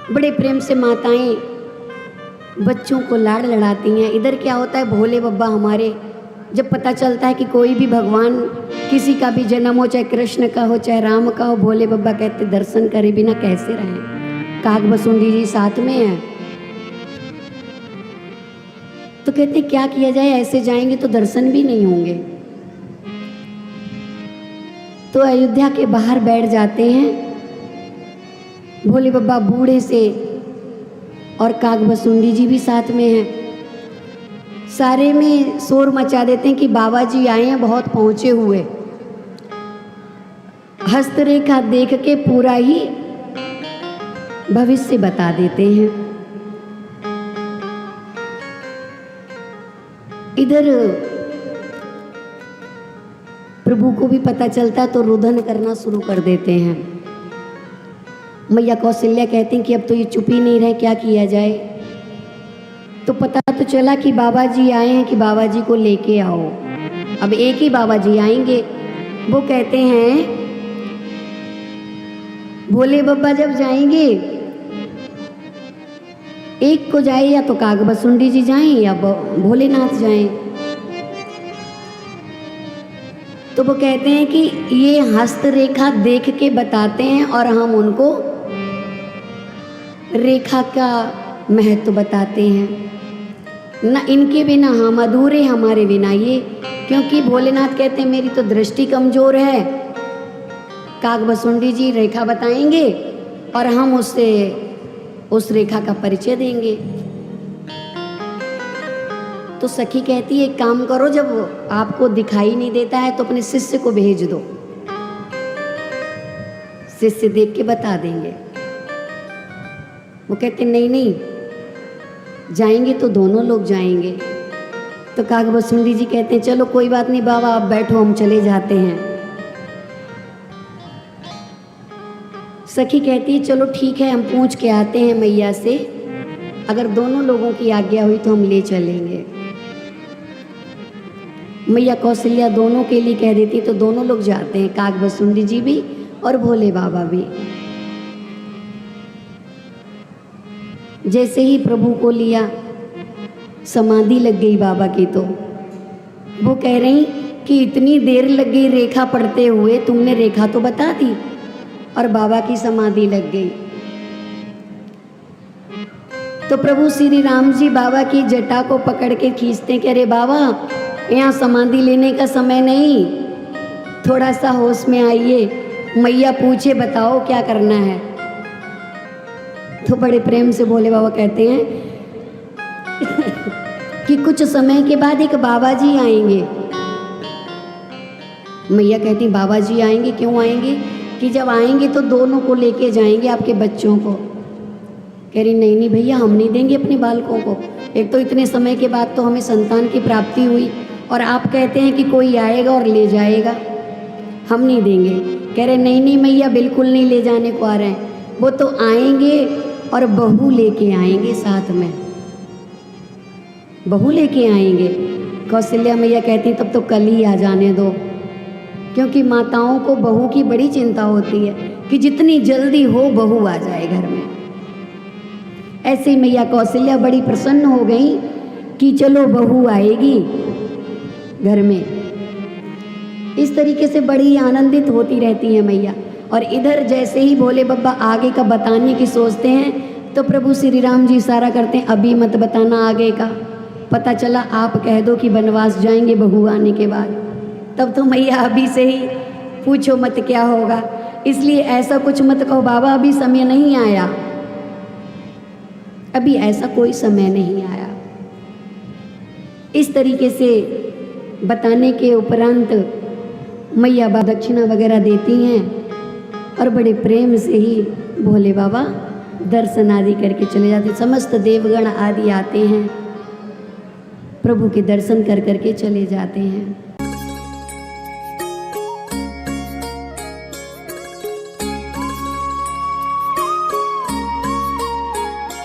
बड़े प्रेम से माताएं बच्चों को लाड़ लड़ाती हैं। इधर क्या होता है, भोले बाबा हमारे जब पता चलता है कि कोई भी भगवान किसी का भी जन्म हो, चाहे कृष्ण का हो चाहे राम का हो, भोले बाबा कहते दर्शन करे बिना कैसे रहें। कागभसुंडी जी साथ में है तो कहते क्या किया जाए, ऐसे जाएंगे तो दर्शन भी नहीं होंगे। तो अयोध्या के बाहर बैठ जाते हैं भोले बाबा बूढ़े से, और कागभसुंडी जी भी साथ में हैं। सारे में शोर मचा देते हैं कि बाबा जी आए हैं बहुत पहुंचे हुए। हस्तरेखा देख के पूरा ही भविष्य बता देते हैं। इधर प्रभु को भी पता चलता है तो रुदन करना शुरू कर देते हैं। मैया कौशल्या कहती हैं कि अब तो ये चुप ही नहीं रहे, क्या किया जाए। तो पता तो चला कि बाबा जी आए हैं, कि बाबा जी को लेके आओ। अब एक ही बाबा जी आएंगे। वो कहते हैं भोले बाबा जब जाएंगे, एक को जाए या तो कागभसुंडी जी जाएं या भोलेनाथ जाएं। तो वो कहते हैं कि ये हस्तरेखा देख के बताते हैं और हम उनको रेखा का महत्व बताते हैं। न इनके बिना हम अधूरे, हमारे बिना ये, क्योंकि भोलेनाथ कहते हैं मेरी तो दृष्टि कमजोर है। कागभसुंडी जी रेखा बताएंगे और हम उससे उस रेखा का परिचय देंगे। तो सखी कहती है एक काम करो, जब आपको दिखाई नहीं देता है तो अपने शिष्य को भेज दो, शिष्य देख के बता देंगे। वो कहते नहीं नहीं, जाएंगे तो दोनों लोग जाएंगे। तो कागभसुंडी जी कहते हैं चलो कोई बात नहीं बाबा, आप बैठो, हम चले जाते हैं। सखी कहती है चलो ठीक है, हम पूछ के आते हैं मैया से, अगर दोनों लोगों की आज्ञा हुई तो हम ले चलेंगे। मैया कौशल्या दोनों के लिए कह देती तो दोनों लोग जाते हैं, कागभसुंडी जी भी और भोले बाबा भी। जैसे ही प्रभु को लिया, समाधि लग गई बाबा की। तो वो कह रही कि इतनी देर लग गई रेखा पढ़ते हुए, तुमने रेखा तो बता दी और बाबा की समाधि लग गई। तो प्रभु श्री राम जी बाबा की जटा को पकड़ के खींचते कि अरे बाबा, यहाँ समाधि लेने का समय नहीं, थोड़ा सा होश में आइए, मैया पूछे बताओ क्या करना है। तो बड़े प्रेम से भोले बाबा कहते हैं कि कुछ समय के बाद एक बाबा जी आएंगे। मैया कहती बाबा जी आएंगे, क्यों आएंगे, कि जब आएंगे तो दोनों को लेके जाएंगे, आपके बच्चों को। कह रही नहीं नहीं भैया, हम नहीं देंगे अपने बालकों को, एक तो इतने समय के बाद तो हमें संतान की प्राप्ति हुई और आप कहते हैं कि कोई आएगा और ले जाएगा, हम नहीं देंगे। कह रहे नहीं नहीं मैया, बिल्कुल नहीं ले जाने को आ रहे हैं, वो तो आएंगे और बहू लेके आएंगे, साथ में बहू लेके आएंगे। कौशल्या मैया कहती तब तो कल ही आ जाने दो, क्योंकि माताओं को बहू की बड़ी चिंता होती है कि जितनी जल्दी हो बहू आ जाए घर में। ऐसे ही मैया कौशल्या बड़ी प्रसन्न हो गई कि चलो बहू आएगी घर में। इस तरीके से बड़ी आनंदित होती रहती हैं मैया। और इधर जैसे ही भोले बाबा आगे का बताने की सोचते हैं तो प्रभु श्री राम जी इशारा करते हैं अभी मत बताना आगे का, पता चला आप कह दो कि वनवास जाएंगे बहू आने के बाद, तब तो मैया अभी से ही पूछो मत क्या होगा। इसलिए ऐसा कुछ मत कहो बाबा, अभी समय नहीं आया, अभी ऐसा कोई समय नहीं आया। इस तरीके से बताने के उपरांत मैया बाबा दक्षिणा वगैरह देती हैं और बड़े प्रेम से ही भोले बाबा दर्शन आदि करके चले जाते। समस्त देवगण आदि आते हैं, प्रभु के दर्शन कर करके चले जाते हैं।